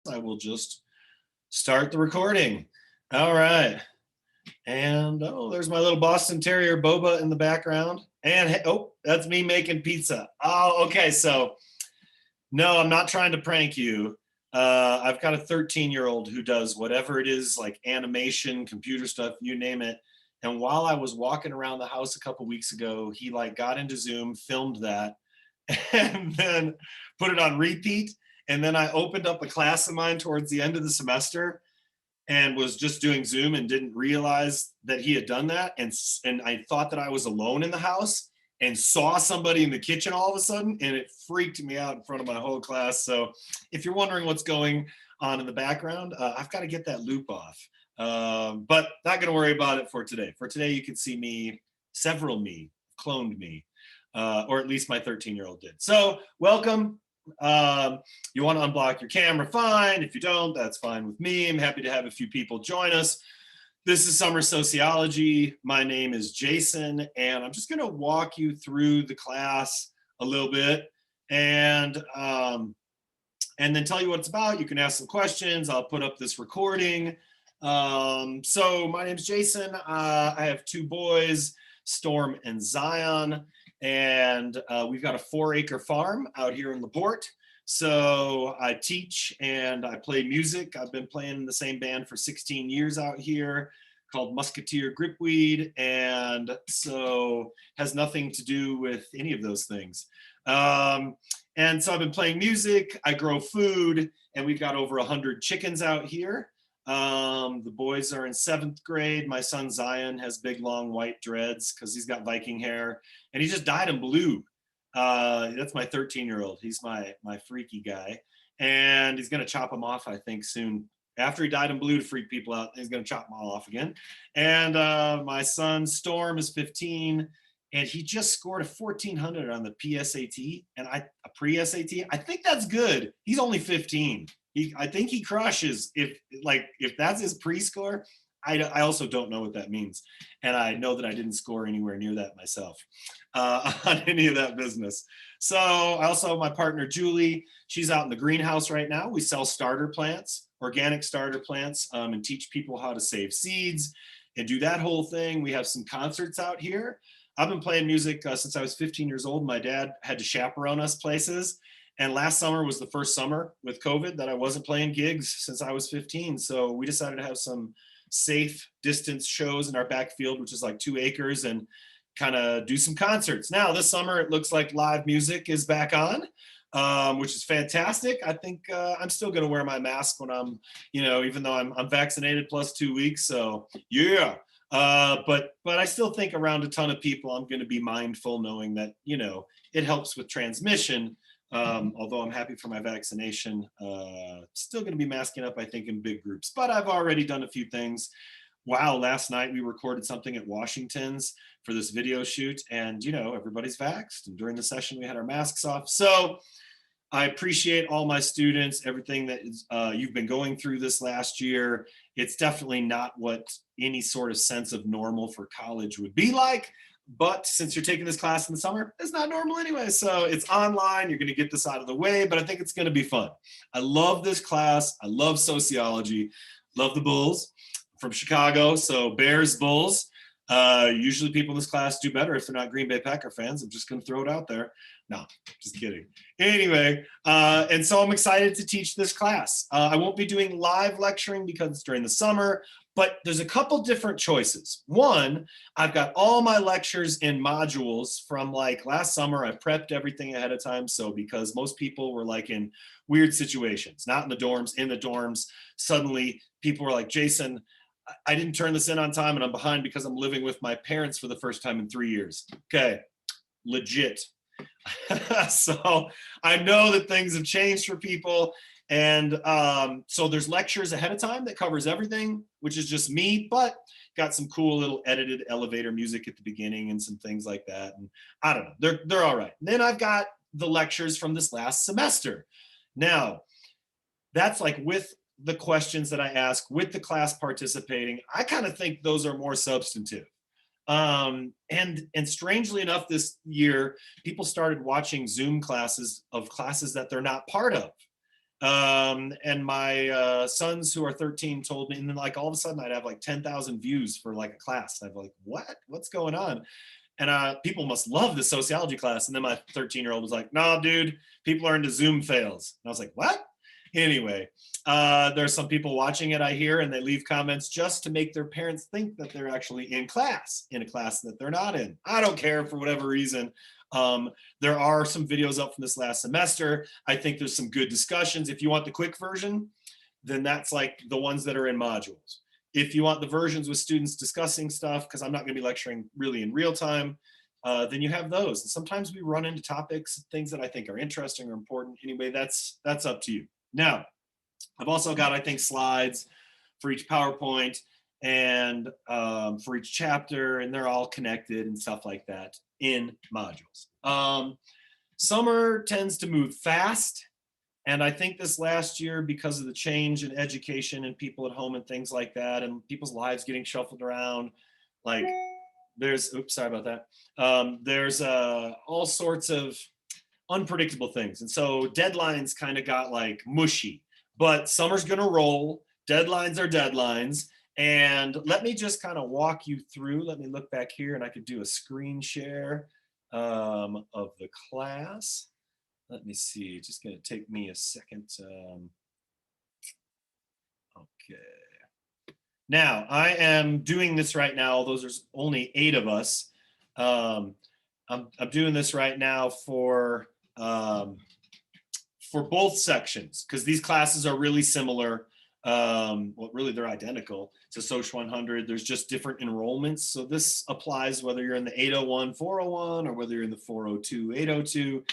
I will just start the recording. All right. And oh, there's my little Boston Terrier Boba in the background. And oh, that's me making pizza. Oh, okay. So no, I'm not trying to prank you. I've got a 13-year-old who does whatever it is, like animation, computer stuff, you name it. And while I was walking around the house a couple weeks ago, he like got into Zoom, filmed that, and then put it on repeat. And then I opened up a class of mine towards the end of the semester and was just doing Zoom and didn't realize that he had done that. And I thought that I was alone in the house and saw somebody in the kitchen all of a sudden, and it freaked me out in front of my whole class. So if you're wondering what's going on in the background, I've got to get that loop off. But not going to worry about it for today. For today, you can see me, several me, cloned me, or at least my 13-year-old did. So welcome. You want to unblock your camera, fine. If you don't, that's fine with me. I'm happy to have a few people join us. This is Summer Sociology. My name is Jason, and I'm just going to walk you through the class a little bit and then tell you what it's about. You can ask some questions. I'll put up this recording. So my name's Jason. I have two boys, Storm and Zion, and we've got a 4-acre farm out here in LaPorte. So I teach and I play music. I've been playing in the same band for 16 years out here called Musketeer Gripweed, and so has nothing to do with any of those things. And so I've been playing music, I grow food, and we've got over 100 chickens out here. The boys are in 7th grade. My son Zion has big, long white dreads because he's got Viking hair, and he just dyed them blue. That's my 13-year-old. He's my freaky guy, and he's gonna chop them off, I think, soon. After he dyed them blue to freak people out, he's gonna chop them all off again. And my son Storm is 15, and he just scored a 1400 on the PSAT, and a pre-SAT. I think that's good. He's only 15. I think he crushes if that's his pre-score. I also don't know what that means. And I know that I didn't score anywhere near that myself on any of that business. So I also have my partner, Julie. She's out in the greenhouse right now. We sell starter plants, organic starter plants, and teach people how to save seeds and do that whole thing. We have some concerts out here. I've been playing music since I was 15 years old. My dad had to chaperone us places. And last summer was the first summer with COVID that I wasn't playing gigs since I was 15. So we decided to have some safe distance shows in our backfield, which is like 2 acres, and kind of do some concerts. Now this summer, it looks like live music is back on, which is fantastic. I think I'm still going to wear my mask when I'm, even though I'm vaccinated plus 2 weeks. So yeah. But I still think around a ton of people, I'm going to be mindful knowing that, it helps with transmission. Although I'm happy for my vaccination, still going to be masking up, I think, in big groups. But I've already done a few things. Wow, last night we recorded something at Washington's for this video shoot, and everybody's vaxxed. And during the session, we had our masks off. So I appreciate all my students, everything that you've been going through this last year. It's definitely not what any sort of sense of normal for college would be like. But since you're taking this class in the summer, it's not normal anyway. So it's online. You're going to get this out of the way, but I think it's going to be fun. I love this class. I love sociology. Love the Bulls. I'm from Chicago, so Bears, Bulls. Usually people in this class do better if they're not Green Bay Packer fans. I'm just going to throw it out there. No, just kidding. Anyway, and so I'm excited to teach this class. I won't be doing live lecturing because it's during the summer, but there's a couple different choices. One, I've got all my lectures in modules from like last summer. I prepped everything ahead of time. So because most people were like in weird situations, not in the dorms, suddenly people were like, Jason, I didn't turn this in on time and I'm behind because I'm living with my parents for the first time in 3 years. Okay, legit. So I know that things have changed for people. And so there's lectures ahead of time that covers everything, which is just me, but got some cool little edited elevator music at the beginning and some things like that. And I don't know, they're all right. And then I've got the lectures from this last semester. Now, that's like with the questions that I ask, with the class participating, I kind of think those are more substantive. And strangely enough, this year, people started watching Zoom classes of classes that they're not part of. And my sons who are 13 told me, and then like all of a sudden I'd have like 10,000 views for like a class. I'd be like, what's going on? And people must love the sociology class. And then my 13-year-old was like, no, dude, people are into Zoom fails. And I was like, what? Anyway, there's some people watching it, I hear, and they leave comments just to make their parents think that they're actually in a class that they're not in. I don't care for whatever reason. There are some videos up from this last semester. I think there's some good discussions. If you want the quick version, then that's like the ones that are in modules. If you want the versions with students discussing stuff, because I'm not going to be lecturing really in real time, then you have those. And sometimes we run into topics, things that I think are interesting or important. Anyway, that's up to you. Now, I've also got, I think, slides for each PowerPoint and for each chapter, and they're all connected and stuff like that in modules. Summer tends to move fast. And I think this last year, because of the change in education and people at home and things like that, and people's lives getting shuffled around, like there's, oops, sorry about that. There's all sorts of unpredictable things. And so deadlines kind of got like mushy, but summer's gonna roll. Deadlines are deadlines. And let me just kind of walk you through. Let me look back here and I could do a screen share of the class. Let me see, it's just gonna take me a second. Okay. Now, I am doing this right now, although there's only 8 of us. I'm doing this right now for both sections, because these classes are really similar. Well, really, they're identical to Soc 100. There's just different enrollments. So this applies whether you're in the 801, 401, or whether you're in the 402, 802.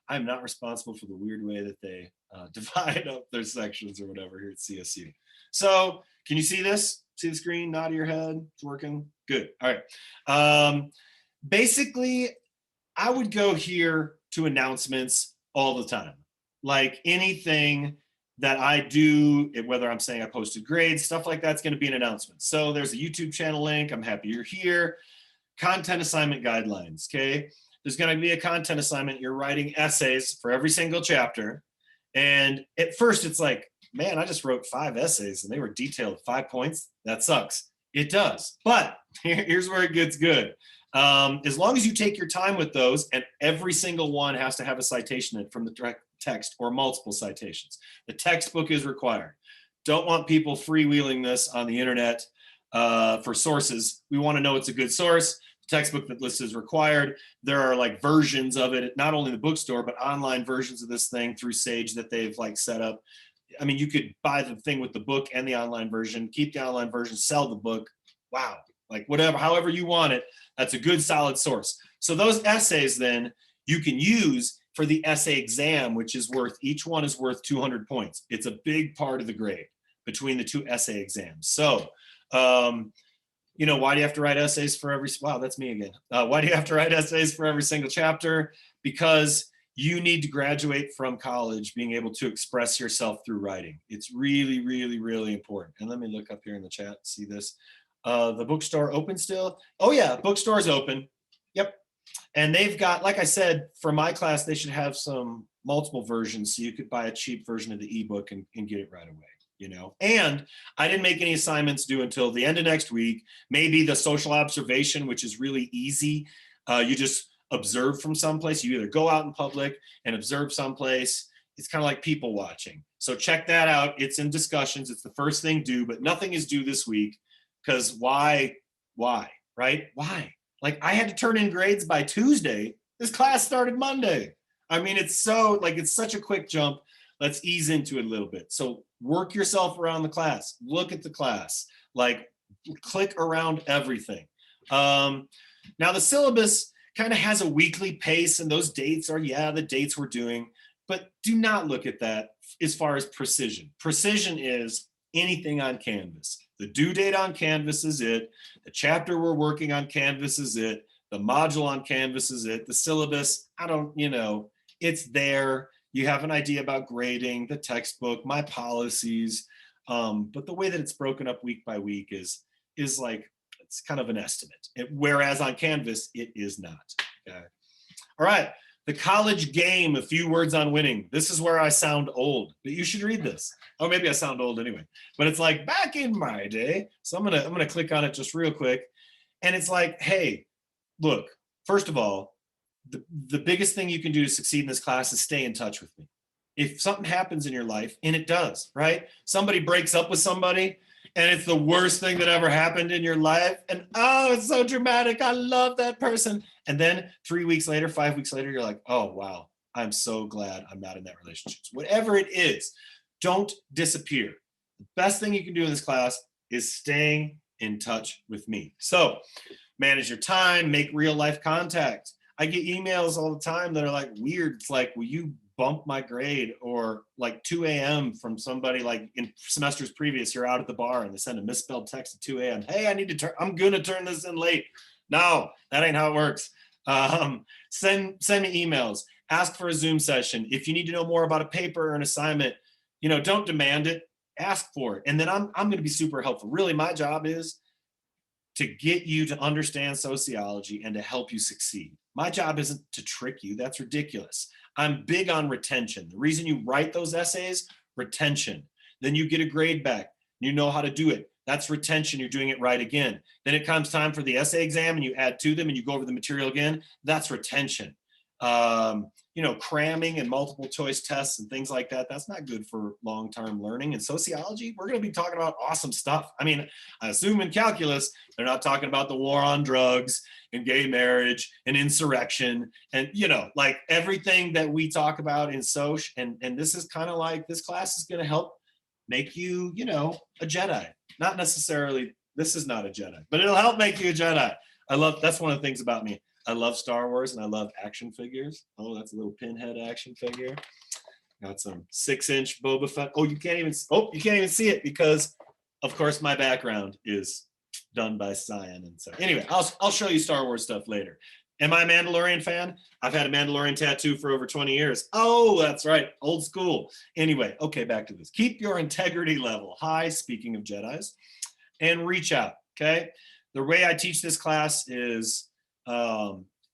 I'm not responsible for the weird way that they divide up their sections or whatever here at CSU. So can you see this? See the screen? Nod of your head. It's working. Good. All right. Basically, I would go here to announcements all the time. Like anything that I do, whether I'm saying I posted grades, stuff like that's going to be an announcement. So there's a YouTube channel link. I'm happy you're here. Content assignment guidelines. Okay. There's going to be a content assignment. You're writing essays for every single chapter. And at first it's like, man, I just wrote 5 essays and they were detailed 5 points. That sucks. It does. But here's where it gets good. As long as you take your time with those, and every single one has to have a citation from the direct text or multiple citations. The textbook is required. Don't want people freewheeling this on the internet for sources. We want to know it's a good source. The textbook that lists is required. There are like versions of it, not only in the bookstore, but online versions of this thing through Sage that they've like set up. I mean, you could buy the thing with the book and the online version, keep the online version, sell the book. Wow. Like whatever, however you want it, that's a good solid source. So those essays then you can use for the essay exam, which is worth, each one is worth 200 points. It's a big part of the grade between the 2 essay exams. So, you know, why do you have to write essays for every, wow, that's me again. Why do you have to write essays for every single chapter? Because you need to graduate from college being able to express yourself through writing. It's really, really, really important. And let me look up here in the chat, see this. The bookstore open still? Oh yeah, bookstore is open. Yep. And they've got, like I said, for my class, they should have some multiple versions so you could buy a cheap version of the ebook and get it right away, you know? And I didn't make any assignments due until the end of next week. Maybe the social observation, which is really easy. You just observe from someplace. You either go out in public and observe someplace. It's kind of like people watching. So check that out. It's in discussions. It's the first thing due, but nothing is due this week. Because why, right? Why? Like I had to turn in grades by Tuesday. This class started Monday. I mean, it's so like, it's such a quick jump. Let's ease into it a little bit. So work yourself around the class. Look at the class. Like click around everything. Now the syllabus kind of has a weekly pace, and those dates are, yeah, the dates we're doing. But do not look at that as far as precision. Precision is anything on Canvas. The due date on Canvas is it. The chapter we're working on Canvas is it. The module on Canvas is it. The syllabus, I don't, you know, it's there. You have an idea about grading, the textbook, my policies. But the way that it's broken up week by week is like, it's kind of an estimate. Whereas on Canvas, it is not. Okay. All right. The College Game, A Few Words on Winning. This is where I sound old, but you should read this. Oh, maybe I sound old anyway, but it's like back in my day. So I'm gonna click on it just real quick. And it's like, hey, look, first of all, the biggest thing you can do to succeed in this class is stay in touch with me. If something happens in your life, and it does, right? Somebody breaks up with somebody, and it's the worst thing that ever happened in your life. And oh, it's so dramatic. I love that person. And then 3 weeks later, 5 weeks later, you're like, oh, wow, I'm so glad I'm not in that relationship. Whatever it is, don't disappear. The best thing you can do in this class is staying in touch with me. So manage your time, make real life contact. I get emails all the time that are like weird. It's like, will you bump my grade? Or like 2 a.m. from somebody like in semesters previous, you're out at the bar and they send a misspelled text at 2 a.m. Hey, I'm going to turn this in late. No, that ain't how it works. Send me emails, ask for a Zoom session. If you need to know more about a paper or an assignment, don't demand it, ask for it. And then I'm going to be super helpful. Really, my job is to get you to understand sociology and to help you succeed. My job isn't to trick you. That's ridiculous. I'm big on retention. The reason you write those essays, retention. Then you get a grade back. You know how to do it. That's retention. You're doing it right again. Then it comes time for the essay exam and you add to them and you go over the material again. That's retention. Cramming and multiple choice tests and things like that, that's not good for long-term learning. In sociology, we're going to be talking about awesome stuff. I mean, I assume in calculus, they're not talking about the war on drugs and gay marriage and insurrection and, like everything that we talk about in Soc. And this is kind of like, this class is going to help make you, a Jedi. Not necessarily, this is not a Jedi, but it'll help make you a Jedi. That's one of the things about me. I love Star Wars and I love action figures. Oh, that's a little pinhead action figure. Got some 6-inch Boba Fett. Oh, you can't even see it because, of course, my background is done by Cyan. And so anyway, I'll show you Star Wars stuff later. Am I a Mandalorian fan? I've had a Mandalorian tattoo for over 20 years. Oh, that's right. Old school. Anyway, okay, back to this. Keep your integrity level high, speaking of Jedis, and reach out, okay? The way I teach this class is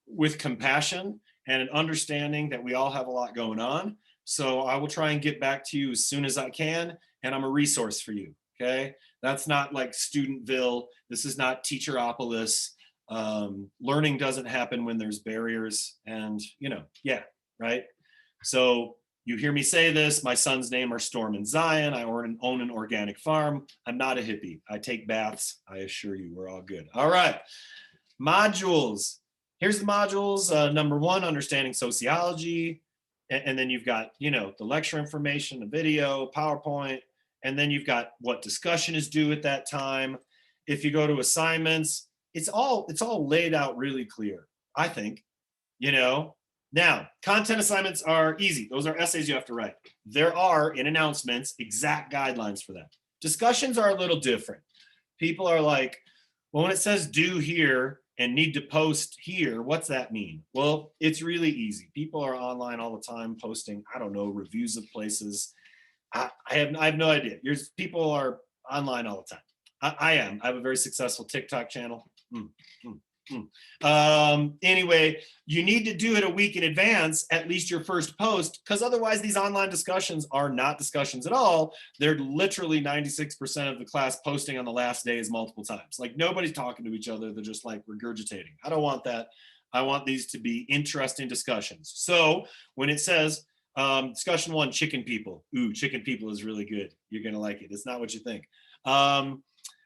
with compassion and an understanding that we all have a lot going on. So I will try and get back to you as soon as I can, and I'm a resource for you, okay? That's not like Studentville. This is not Teacheropolis. Learning doesn't happen when there's barriers and, right? So you hear me say this, my son's name are Storm and Zion. I own an organic farm. I'm not a hippie. I take baths. I assure you, we're all good. All right. Modules. Here's the modules. Number 1, understanding sociology. And then you've got, the lecture information, the video, PowerPoint. And then you've got what discussion is due at that time. If you go to assignments, it's all laid out really clear, I think. Now, content assignments are easy. Those are essays you have to write. There are, in announcements, exact guidelines for that. Discussions are a little different. People are like, well, when it says due here and need to post here, what's that mean? Well, it's really easy. People are online all the time posting, I don't know, reviews of places. I have no idea. People are online all the time. I have a very successful TikTok channel. Anyway, you need to do it a week in advance, at least your first post, because otherwise these online discussions are not discussions at all. They're literally 96% of the class posting on the last days multiple times. Like nobody's talking to each other. They're just like regurgitating. I don't want that. I want these to be interesting discussions. So when it says discussion 1, chicken people. Ooh, chicken people is really good. You're going to like it. It's not what you think. Well,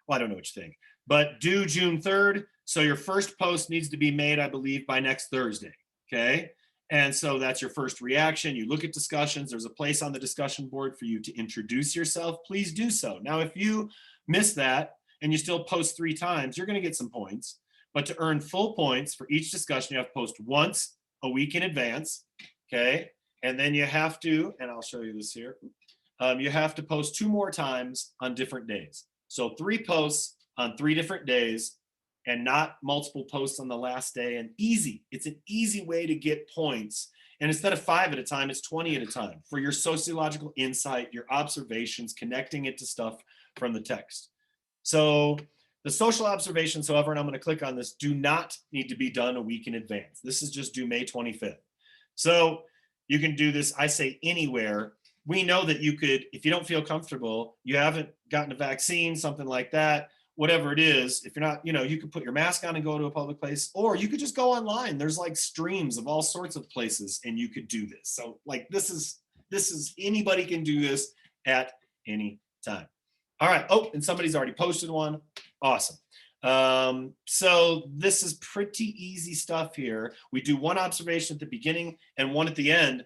I don't know what you think, but due June 3rd. So your first post needs to be made, I believe, by next Thursday, okay? And so that's your first reaction. You look at discussions. There's a place on the discussion board for you to introduce yourself. Please do so. Now, if you miss that and you still post 3 times, you're going to get some points. But to earn full points for each discussion, you have to post once a week in advance, okay? And then you have to, and I'll show you this here, you have to post 2 more times on different days. So 3 posts on 3 different days, and not multiple posts on the last day. And easy. It's an easy way to get points. And instead of 5 at a time, it's 20 at a time for your sociological insight, your observations, connecting it to stuff from the text. So the social observations, however, and I'm going to click on this, do not need to be done a week in advance. This is just due May 25th. So you can do this, I say anywhere. We know that you could, if you don't feel comfortable, you haven't gotten a vaccine, something like that, whatever it is, if you're not, you could put your mask on and go to a public place, or you could just go online. There's like streams of all sorts of places and you could do this. So like, this is anybody can do this at any time. All right. Oh, and somebody's already posted one. Awesome. So this is pretty easy stuff here. We do one observation at the beginning and one at the end,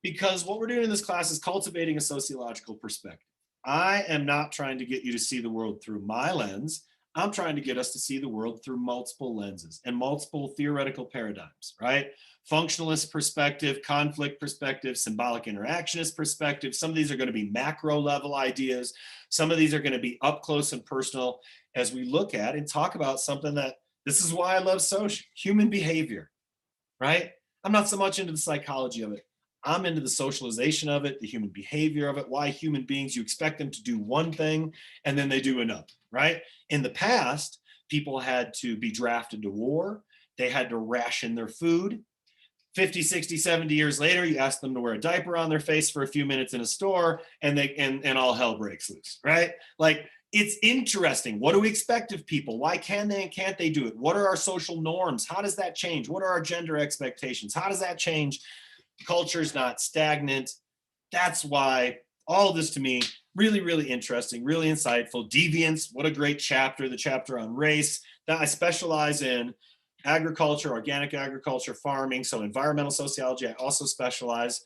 because what we're doing in this class is cultivating a sociological perspective. I am not trying to get you to see the world through my lens. I'm trying to get us to see the world through multiple lenses and multiple theoretical paradigms, right? Functionalist perspective, conflict perspective, symbolic interactionist perspective. Some of these are going to be macro level ideas. Some of these are going to be up close and personal as we look at and talk about something that, this is why I love social, human behavior, right? I'm not so much into the psychology of it. I'm into the socialization of it, the human behavior of it, why human beings, you expect them to do one thing and then they do another, right? In the past, people had to be drafted to war. They had to ration their food. 50, 60, 70 years later, you ask them to wear a diaper on their face for a few minutes in a store and all hell breaks loose, right? Like, it's interesting. What do we expect of people? Why can they and can't they do it? What are our social norms? How does that change? What are our gender expectations? How does that change? Culture's not stagnant. That's why all of this to me, really, really interesting, really insightful. Deviance, what a great chapter, the chapter on race. That I specialize in agriculture, organic agriculture, farming, so environmental sociology. I also specialize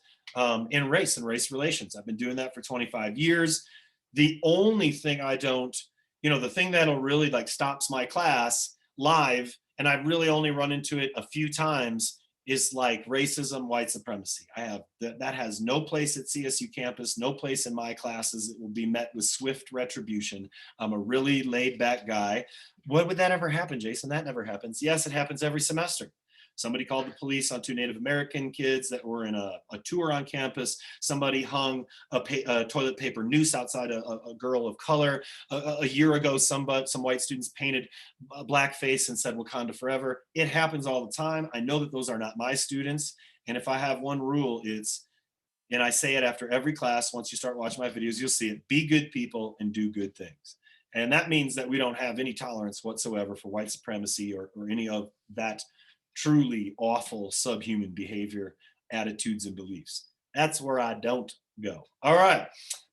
in race and race relations. I've been doing that for 25 years. The only thing I don't, the thing that'll really like stops my class live, and I've really only run into it a few times, is like racism, white supremacy. I have that has no place at CSU campus, no place in my classes. It will be met with swift retribution. I'm a really laid back guy. What would that ever happen, Jason? That never happens. Yes, it happens every semester. Somebody called the police on 2 Native American kids that were in a tour on campus. Somebody hung a toilet paper noose outside a girl of color. A year ago, some white students painted a blackface and said Wakanda forever. It happens all the time. I know that those are not my students. And if I have one rule, and I say it after every class, once you start watching my videos, you'll see it: be good people and do good things. And that means that we don't have any tolerance whatsoever for white supremacy or any of that truly awful subhuman behavior, attitudes, and beliefs. That's where I don't go. All right.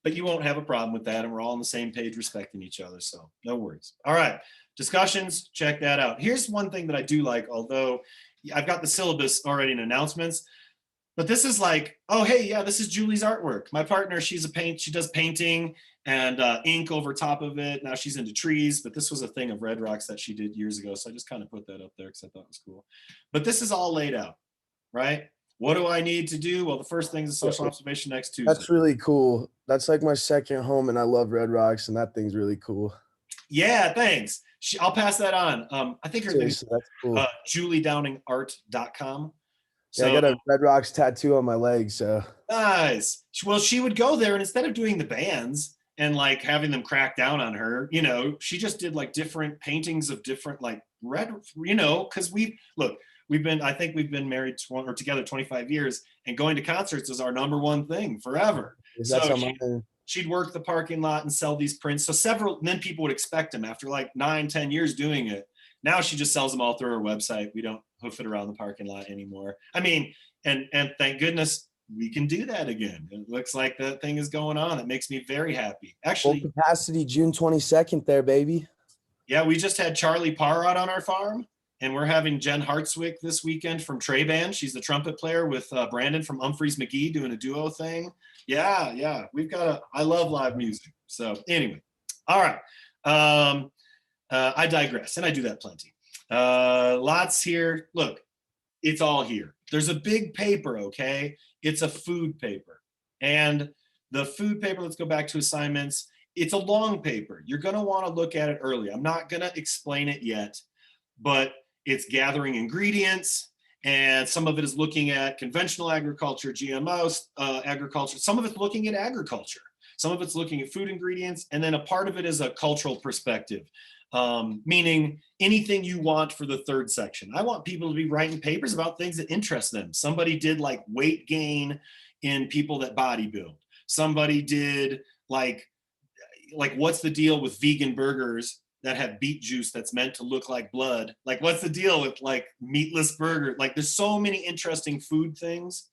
But you won't have a problem with that. And we're all on the same page respecting each other. So no worries. All right. Discussions, check that out. Here's one thing that I do like, although I've got the syllabus already in announcements, but this is like, oh, hey, yeah, this is Julie's artwork. My partner, she does painting and ink over top of it. Now she's into trees, but this was a thing of red rocks that she did years ago. So I just kind of put that up there because I thought it was cool. But this is all laid out, right? What do I need to do? Well, the first thing is a social observation next Tuesday. That's really cool. That's like my second home, and I love red rocks, and that thing's really cool. Yeah, thanks. I'll pass that on. I think her name is cool. JulieDowningArt.com. So, yeah, I got a red rocks tattoo on my leg. So nice. Well, she would go there, and instead of doing the bands and like having them crack down on her, she just did like different paintings of different like red, because I think we've been married or together 25 years, and going to concerts is our number one thing forever. So she'd work the parking lot and sell these prints. So then people would expect them after like 9-10 years doing it. Now she just sells them all through her website. We don't hoof it around the parking lot anymore. I mean, and thank goodness we can do that again. It looks like that thing is going on. It makes me very happy. Actually, full capacity June 22nd there, baby. Yeah, we just had Charlie Parr out on our farm, and we're having Jen Hartswick this weekend from Trey Band. She's the trumpet player with Brandon from Humphreys McGee doing a duo thing. Yeah. I love live music. So anyway, all right. I digress, and I do that plenty. Lots here. Look, it's all here. There's a big paper, okay? It's a food paper. And the food paper, let's go back to assignments. It's a long paper. You're going to want to look at it early. I'm not going to explain it yet, but it's gathering ingredients, and some of it is looking at conventional agriculture, GMOs, agriculture. Some of it's looking at agriculture. some of it's looking at food ingredients, and then a part of it is a cultural perspective, meaning anything you want for the third section. I want people to be writing papers about things that interest them. Somebody did like weight gain in people that bodybuild. Somebody did like what's the deal with vegan burgers that have beet juice that's meant to look like blood? Like, what's the deal with like meatless burger? Like, there's so many interesting food things.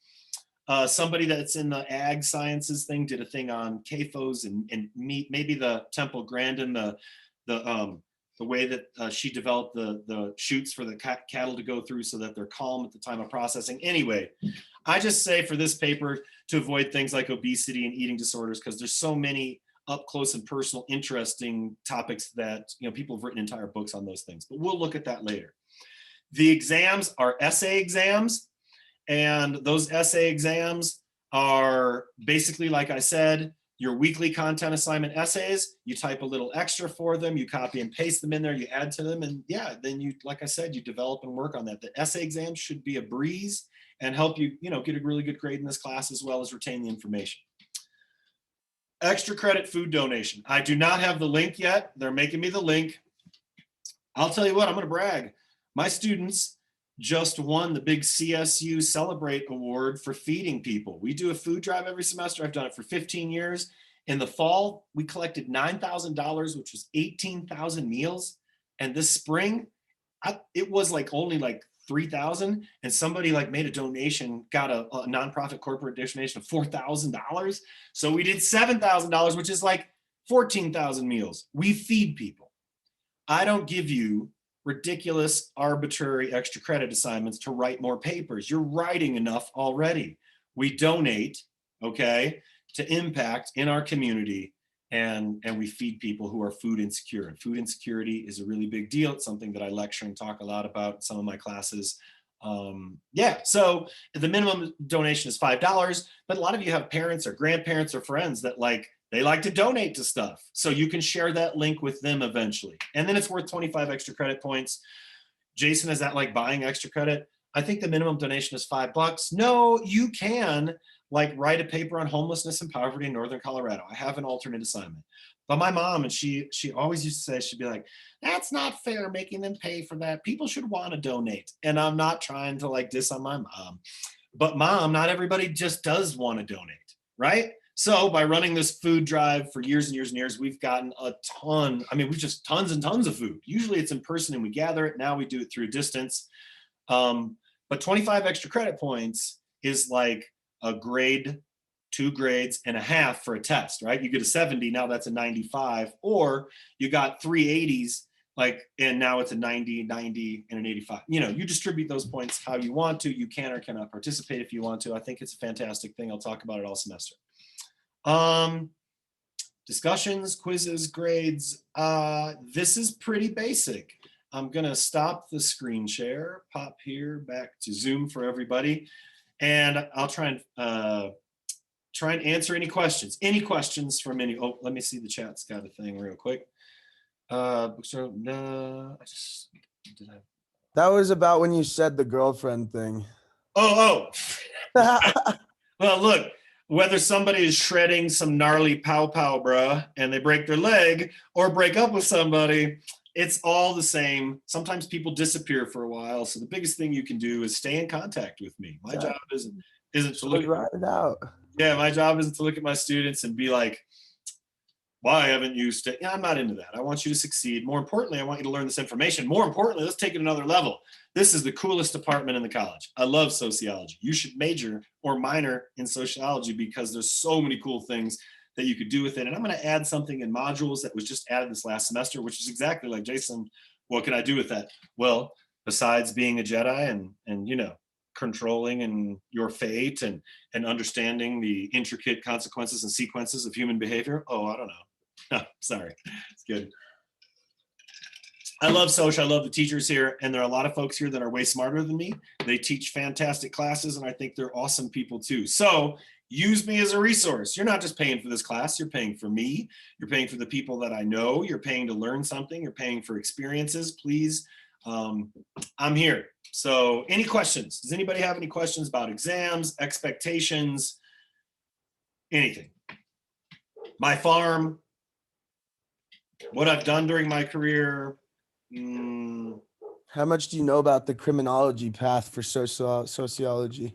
Somebody that's in the ag sciences thing did a thing on CAFOs and meat. Maybe the Temple Grandin, the way that she developed the chutes for the cattle to go through so that they're calm at the time of processing. Anyway, I just say for this paper to avoid things like obesity and eating disorders, because there's so many up close and personal, interesting topics that, you know, people have written entire books on those things, but we'll look at that later. The exams are essay exams, and those essay exams are basically, like I said, your weekly content assignment essays. You type a little extra for them, you copy and paste them in there, you add to them, and yeah, then you, like I said, you develop and work on that. The essay exams should be a breeze and help you, you know, get a really good grade in this class as well as retain the information. Extra credit food donation. I do not have the link yet. They're making me the link. I'll tell you what, I'm going to brag. My students just won the big CSU Celebrate Award for feeding people. We do a food drive every semester. I've done it for 15 years. In the fall, we collected $9,000, which was 18,000 meals. And this spring, it was like only like 3,000, and somebody like made a donation, got a nonprofit corporate donation of $4,000. So we did $7,000, which is like 14,000 meals. We feed people. I don't give you ridiculous, arbitrary extra credit assignments to write more papers. You're writing enough already. We donate, okay, to impact in our community, and we feed people who are food insecure. And food insecurity is a really big deal. It's something that I lecture and talk a lot about in some of my classes. Yeah, so the minimum donation is $5, but a lot of you have parents or grandparents or friends that they like to donate to stuff. So you can share that link with them eventually. And then it's worth 25 extra credit points. Jason, is that like buying extra credit? I think the minimum donation is $5. No, you can like write a paper on homelessness and poverty in Northern Colorado. I have an alternate assignment. But my mom, and she always used to say, she'd be like, that's not fair making them pay for that. People should want to donate. And I'm not trying to like diss on my mom. But mom, not everybody just does want to donate, right? So by running this food drive for years and years and years, we've gotten a ton. I mean, we've just tons and tons of food. Usually it's in person and we gather it. Now we do it through distance. But 25 extra credit points is like a grade, 2 grades and a half for a test, right? You get a 70, now that's a 95, or you got 3 80s, like, and now it's a 90, 90, and an 85. You know, you distribute those points how you want to. You can or cannot participate if you want to. I think it's a fantastic thing. I'll talk about it all semester. Discussions, quizzes, grades. This is pretty basic. I'm gonna stop the screen share, pop here back to Zoom for everybody, and I'll try and answer any questions. Any questions from any? Oh, let me see the chat's got a thing real quick. So no, That was about when you said the girlfriend thing. Oh. Well, look. Whether somebody is shredding some gnarly pow, bruh, and they break their leg, or break up with somebody, it's all the same. Sometimes people disappear for a while. So the biggest thing you can do is stay in contact with me. My job isn't to look at it out. Yeah, my job isn't to look at my students and be like, why haven't you stayed? Yeah, I'm not into that. I want you to succeed. More importantly, I want you to learn this information. More importantly, let's take it another level. This is the coolest department in the college. I love sociology. You should major or minor in sociology because there's so many cool things that you could do with it. And I'm going to add something in modules that was just added this last semester, which is exactly like, Jason, what can I do with that? Well, besides being a Jedi and you know, controlling and your fate and understanding the intricate consequences and sequences of human behavior. Oh, I don't know. No, sorry. It's good. I love social. I love the teachers here. And there are a lot of folks here that are way smarter than me. They teach fantastic classes, and I think they're awesome people too. So use me as a resource. You're not just paying for this class. You're paying for me. You're paying for the people that I know. You're paying to learn something. You're paying for experiences. Please, I'm here. So any questions? Does anybody have any questions about exams, expectations, anything? My farm, what I've done during my career. How much do you know about the criminology path for sociology?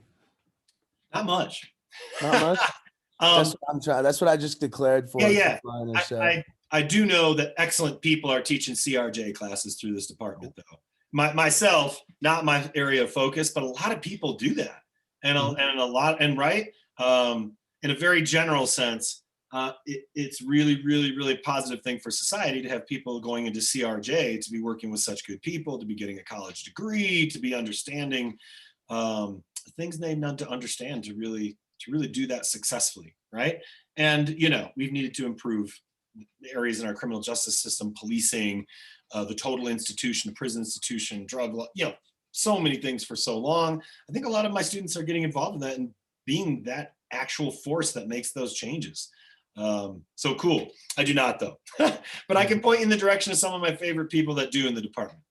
Not much. Not much. That's what I'm trying. That's what I just declared for. Yeah. Or so. I do know that excellent people are teaching CRJ classes through this department, though. Myself, not my area of focus, but a lot of people do that, and right, in a very general sense, it's really positive thing for society to have people going into CRJ, to be working with such good people, to be getting a college degree, to be understanding things they need to understand to really do that successfully, right? And we've needed to improve areas in our criminal justice system, policing, the total institution, the prison institution, drug law, so many things for so long. I think a lot of my students are getting involved in that and being that actual force that makes those changes. So cool. I do not, though, but I can point in the direction of some of my favorite people that do in the department.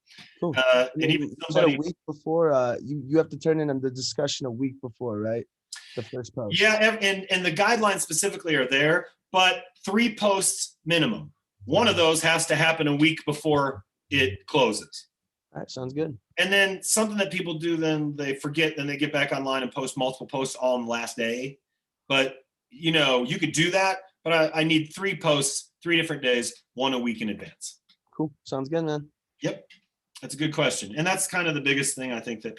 Cool. And even somebody, a week before, you have to turn in the discussion a week before, right? The first post. Yeah, and the guidelines specifically are there, but 3 posts minimum. One of those has to happen a week before it closes. All right, sounds good. And then something that people do, then they forget, then they get back online and post multiple posts all on the last day. But you could do that, but I need 3 posts, 3 different days, 1 a week in advance. Cool. Sounds good, man. Yep. That's a good question. And that's kind of the biggest thing I think that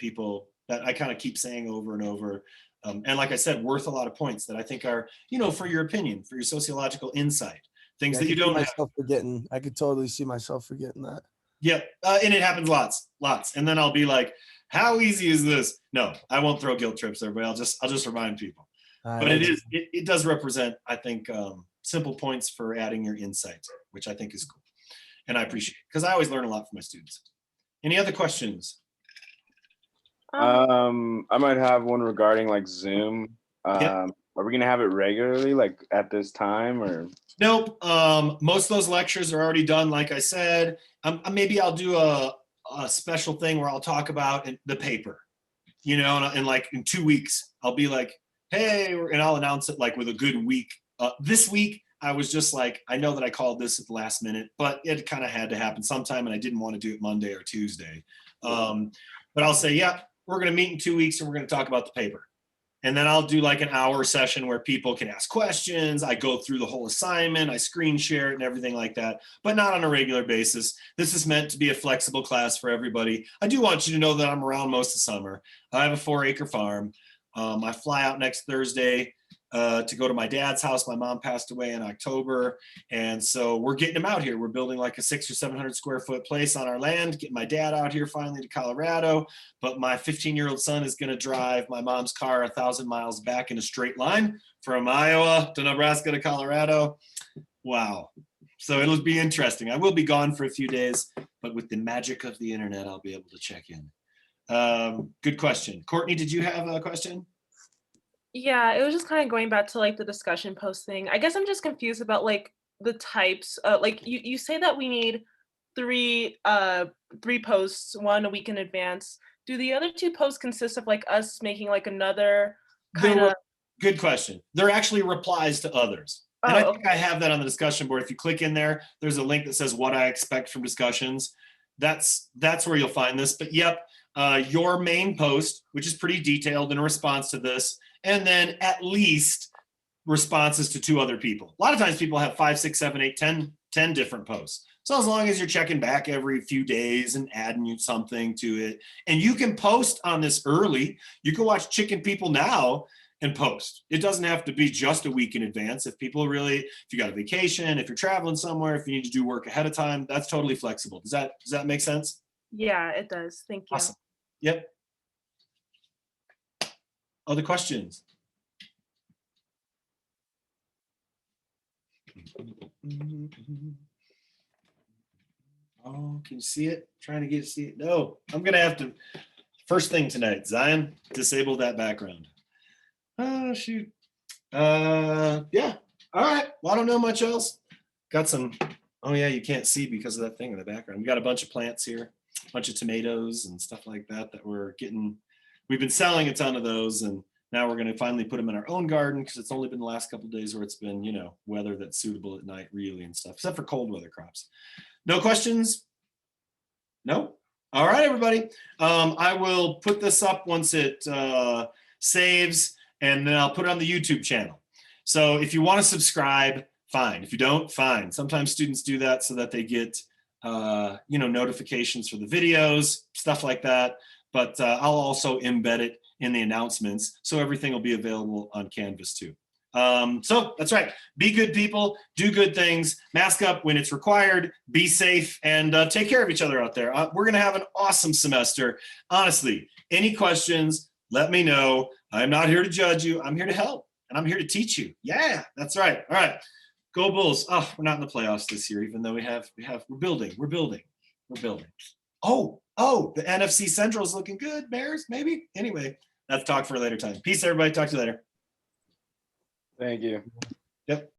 I kind of keep saying over and over. And like I said, worth a lot of points that I think are, for your opinion, for your sociological insight, things that you don't have. I could totally see myself forgetting that. Yeah. And it happens lots. And then I'll be like, how easy is this? No, I won't throw guilt trips, everybody. I'll just remind people. But it does represent, I think, simple points for adding your insight, which I think is cool. And I appreciate it because I always learn a lot from my students. Any other questions? I might have one regarding like Zoom. Are we gonna have it regularly, like at this time, or? Nope. Most of those lectures are already done. Like I said, maybe I'll do a special thing where I'll talk about the paper, and like in 2 weeks, I'll be like, hey, and I'll announce it like with a good week. This week, I was just like, I know that I called this at the last minute, but it kind of had to happen sometime, and I didn't want to do it Monday or Tuesday. But I'll say, yeah, we're going to meet in 2 weeks, and we're going to talk about the paper. And then I'll do like an hour session where people can ask questions. I go through the whole assignment, I screen share it and everything like that, but not on a regular basis. This is meant to be a flexible class for everybody. I do want you to know that I'm around most of summer. I have a 4-acre farm. I fly out next Thursday to go to my dad's house. My mom passed away in October. And so we're getting him out here. We're building like a 600 or 700 square foot place on our land, getting my dad out here finally to Colorado. But my 15-year-old son is going to drive my mom's car 1,000 miles back in a straight line from Iowa to Nebraska to Colorado. Wow. So it'll be interesting. I will be gone for a few days, but with the magic of the internet, I'll be able to check in. Good question. Courtney, did you have a question? Yeah, it was just kind of going back to like the discussion post thing. I guess I'm just confused about like the types. Like you say that we need three posts, 1 a week in advance. Do the other 2 posts consist of like us making like another kind of? Good question. They're actually replies to others. And I think I have that on the discussion board. If you click in there, there's a link that says what I expect from discussions. That's where you'll find this. But yep, your main post, which is pretty detailed in response to this, and then at least responses to 2 other people. A lot of times people have 5, 6, 7, 8, 10 different posts. So as long as you're checking back every few days and adding something to it, and you can post on this early, you can watch Chicken People now and post. It doesn't have to be just a week in advance. If people really, if you got a vacation, if you're traveling somewhere, if you need to do work ahead of time, that's totally flexible. Does that make sense? Yeah, it does. Thank you. Awesome. Yep. Other questions? Oh, can you see it? Trying to get to see it. No, I'm gonna have to. First thing tonight, Zion, disable that background. Oh shoot. Yeah. All right. Well, I don't know much else. Got some. Oh yeah, you can't see because of that thing in the background. We got a bunch of plants here, a bunch of tomatoes and stuff like that we're getting. We've been selling a ton of those, and Now we're going to finally put them in our own garden because it's only been the last couple of days where it's been, you know, weather that's suitable at night really and stuff, except for cold weather crops. No questions? No? All right, everybody. I will put this up once it saves, and then I'll put it on the YouTube channel. So if you want to subscribe, fine. If you don't, fine. Sometimes students do that so that they get, you know, notifications for the videos, stuff like that. But I'll also embed it in the announcements, so everything will be available on Canvas too. So that's right. Be good people, do good things, mask up when it's required, be safe, and take care of each other out there. We're going to have an awesome semester. Honestly, any questions, let me know. I'm not here to judge you. I'm here to help, and I'm here to teach you. Yeah, that's right. All right. Go Bulls. Oh, we're not in the playoffs this year, even though we're building. Oh, the NFC Central is looking good. Bears, maybe. Anyway, that's talk for a later time. Peace, everybody. Talk to you later. Thank you. Yep.